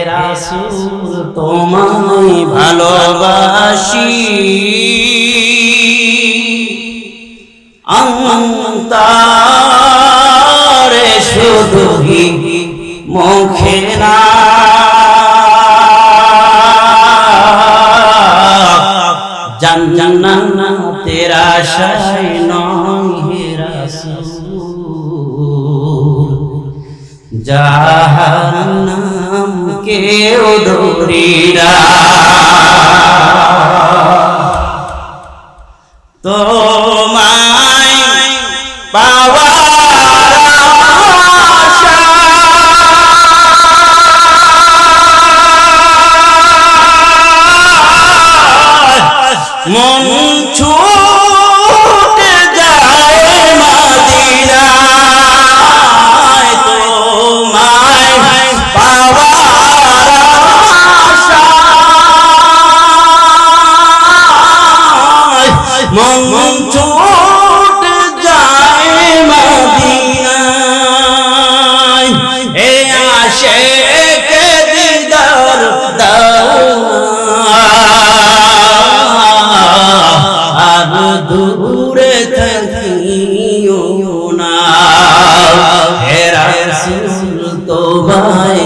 রাসূল তোমায় ভালোবাসি অন্তরে শুধু মুখে না জান্নাতের আশায় নয় হে রাসূল জাহান্নাম কেউ ধরি না তোমায় পাওয়ার মন ছুটে যায় মদিনায় তোমায় পাওয়ার আশায় মন ছুটে যায় মদিনায় হে আশিকে দিদার দাও দূরে থাকিও না হে রাসূল তোমায়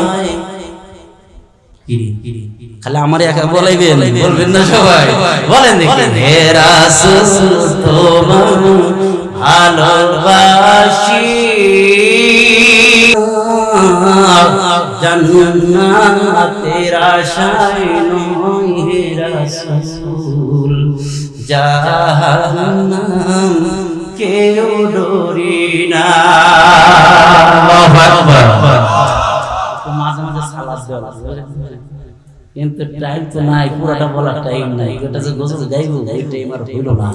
খালি আমারে একা বলাইবেন বলবেন না সবাই বলেন দেখি হে রাসূল তোমায় ভালোবাসি জান্নাতের আশায় নয় হে রাসূল জাহান্নাম কেউ ডরি না মাঝে মাঝে সালাত দেওয়া কিন্তু টাইম তো নাই পুরোটা বলার টাইম নাই এটা যে গোসল গাইবো এই টাইম আর হইল না